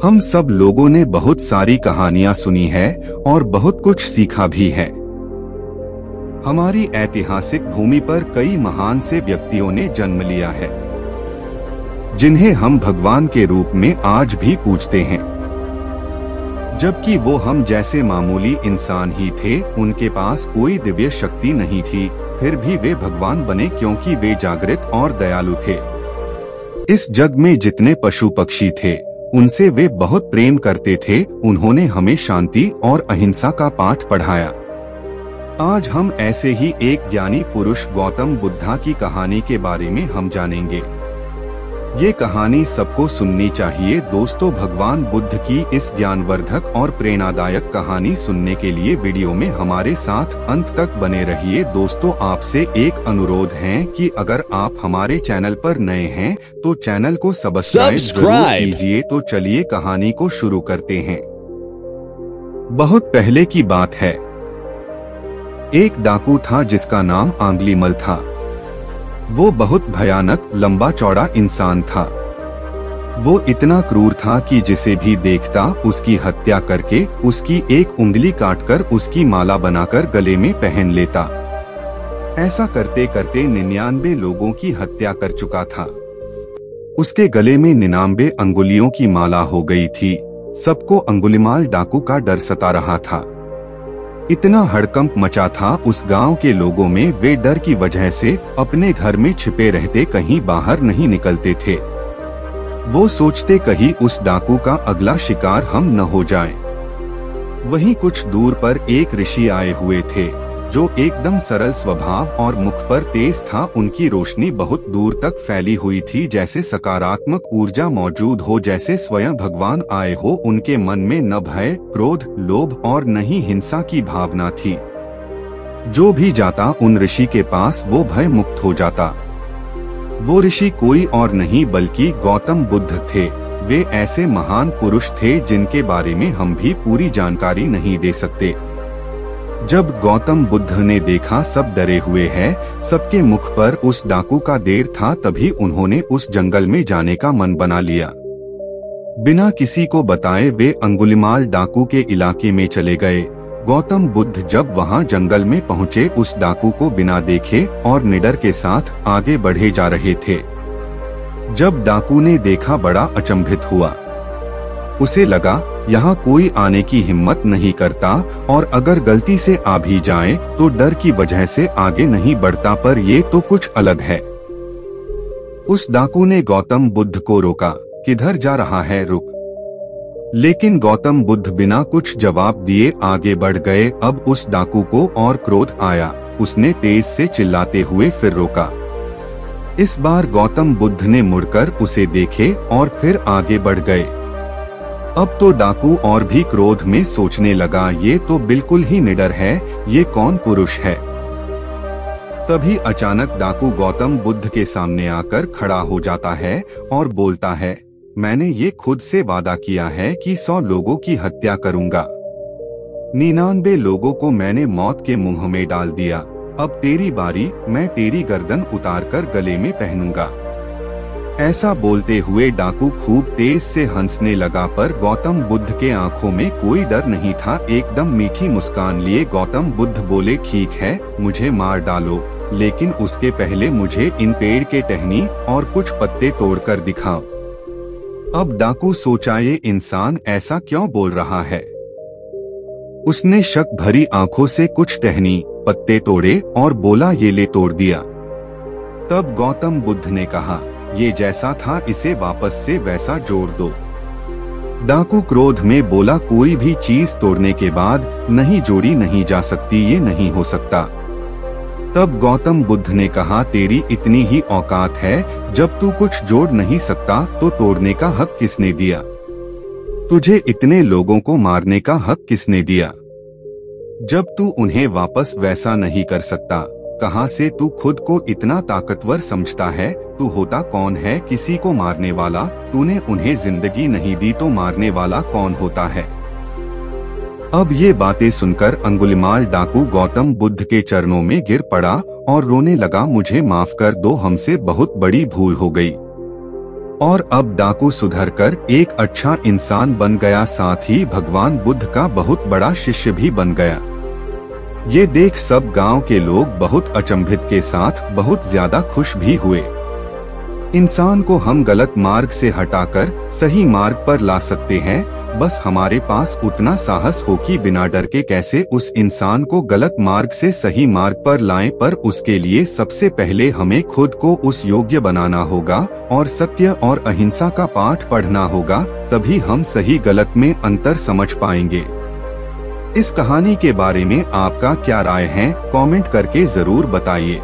हम सब लोगों ने बहुत सारी कहानियां सुनी है और बहुत कुछ सीखा भी है। हमारी ऐतिहासिक भूमि पर कई महान से व्यक्तियों ने जन्म लिया है, जिन्हें हम भगवान के रूप में आज भी पूजते हैं। जबकि वो हम जैसे मामूली इंसान ही थे, उनके पास कोई दिव्य शक्ति नहीं थी, फिर भी वे भगवान बने क्योंकि वे जागृत और दयालु थे। इस जग में जितने पशु पक्षी थे, उनसे वे बहुत प्रेम करते थे। उन्होंने हमें शांति और अहिंसा का पाठ पढ़ाया। आज हम ऐसे ही एक ज्ञानी पुरुष गौतम बुद्धा की कहानी के बारे में हम जानेंगे। ये कहानी सबको सुननी चाहिए दोस्तों। भगवान बुद्ध की इस ज्ञानवर्धक और प्रेरणादायक कहानी सुनने के लिए वीडियो में हमारे साथ अंत तक बने रहिए। दोस्तों, आपसे एक अनुरोध है कि अगर आप हमारे चैनल पर नए हैं तो चैनल को सब्सक्राइब जरूर कीजिए। तो चलिए कहानी को शुरू करते हैं। बहुत पहले की बात है। एक डाकू था जिसका नाम आंगलीमल था। वो बहुत भयानक लंबा चौड़ा इंसान था। वो इतना क्रूर था कि जिसे भी देखता उसकी हत्या करके उसकी एक उंगली काटकर उसकी माला बनाकर गले में पहन लेता। ऐसा करते करते 99 लोगों की हत्या कर चुका था। उसके गले में 99 अंगुलियों की माला हो गई थी। सबको अंगुलीमाल डाकू का डर सता रहा था। इतना हड़कंप मचा था उस गांव के लोगों में, वे डर की वजह से अपने घर में छिपे रहते, कहीं बाहर नहीं निकलते थे। वो सोचते कहीं उस डाकू का अगला शिकार हम न हो जाएं। वहीं कुछ दूर पर एक ऋषि आए हुए थे, जो एकदम सरल स्वभाव और मुख पर तेज था। उनकी रोशनी बहुत दूर तक फैली हुई थी, जैसे सकारात्मक ऊर्जा मौजूद हो, जैसे स्वयं भगवान आए हो। उनके मन में न भय, क्रोध, लोभ और न ही हिंसा की भावना थी। जो भी जाता उन ऋषि के पास वो भय मुक्त हो जाता। वो ऋषि कोई और नहीं बल्कि गौतम बुद्ध थे। वे ऐसे महान पुरुष थे जिनके बारे में हम भी पूरी जानकारी नहीं दे सकते। जब गौतम बुद्ध ने देखा सब डरे हुए हैं, सबके मुख पर उस डाकू का देर था, तभी उन्होंने उस जंगल में जाने का मन बना लिया। बिना किसी को बताए वे अंगुलीमाल डाकू के इलाके में चले गए। गौतम बुद्ध जब वहां जंगल में पहुंचे, उस डाकू को बिना देखे और निडर के साथ आगे बढ़े जा रहे थे। जब डाकू ने देखा, बड़ा अचंभित हुआ। उसे लगा यहाँ कोई आने की हिम्मत नहीं करता, और अगर गलती से आ भी जाए तो डर की वजह से आगे नहीं बढ़ता, पर ये तो कुछ अलग है। उस डाकू ने गौतम बुद्ध को रोका। किधर जा रहा है, रुक। लेकिन गौतम बुद्ध बिना कुछ जवाब दिए आगे बढ़ गए। अब उस डाकू को और क्रोध आया। उसने तेज से चिल्लाते हुए फिर रोका। इस बार गौतम बुद्ध ने मुड़कर उसे देखे और फिर आगे बढ़ गए। अब तो डाकू और भी क्रोध में सोचने लगा, ये तो बिल्कुल ही निडर है, ये कौन पुरुष है। तभी अचानक डाकू गौतम बुद्ध के सामने आकर खड़ा हो जाता है और बोलता है, मैंने ये खुद से वादा किया है कि 100 लोगों की हत्या करूंगा। 99 लोगों को मैंने मौत के मुंह में डाल दिया। अब तेरी बारी, मैं तेरी गर्दन उतारकर गले में पहनूंगा। ऐसा बोलते हुए डाकू खूब तेज से हंसने लगा, पर गौतम बुद्ध के आंखों में कोई डर नहीं था। एकदम मीठी मुस्कान लिए गौतम बुद्ध बोले, ठीक है, मुझे मार डालो, लेकिन उसके पहले मुझे इन पेड़ के टहनी और कुछ पत्ते तोड़कर दिखाओ। अब डाकू सोचा, ये इंसान ऐसा क्यों बोल रहा है। उसने शक भरी आंखों से कुछ टहनी पत्ते तोड़े और बोला, ये ले, तोड़ दिया। तब गौतम बुद्ध ने कहा, ये जैसा था इसे वापस से वैसा जोड़ दो। डाकू क्रोध में बोला, कोई भी चीज तोड़ने के बाद नहीं जोड़ी नहीं जा सकती, ये नहीं हो सकता। तब गौतम बुद्ध ने कहा, तेरी इतनी ही औकात है, जब तू कुछ जोड़ नहीं सकता तो तोड़ने का हक किसने दिया। तुझे इतने लोगों को मारने का हक किसने दिया। जब तू उन्हें वापस वैसा नहीं कर सकता, कहां से तू खुद को इतना ताकतवर समझता है। तू होता कौन है किसी को मारने वाला। तूने उन्हें जिंदगी नहीं दी तो मारने वाला कौन होता है। अब ये बातें सुनकर अंगुलीमाल डाकू गौतम बुद्ध के चरणों में गिर पड़ा और रोने लगा, मुझे माफ कर दो, हमसे बहुत बड़ी भूल हो गई। और अब डाकू सुधरकर एक अच्छा इंसान बन गया, साथ ही भगवान बुद्ध का बहुत बड़ा शिष्य भी बन गया। ये देख सब गांव के लोग बहुत अचंभित के साथ बहुत ज्यादा खुश भी हुए। इंसान को हम गलत मार्ग से हटाकर सही मार्ग पर ला सकते हैं, बस हमारे पास उतना साहस हो कि बिना डर के कैसे उस इंसान को गलत मार्ग से सही मार्ग पर लाएं। पर उसके लिए सबसे पहले हमें खुद को उस योग्य बनाना होगा और सत्य और अहिंसा का पाठ पढ़ना होगा, तभी हम सही गलत में अंतर समझ पाएंगे। इस कहानी के बारे में आपका क्या राय है, कमेंट करके जरूर बताइए।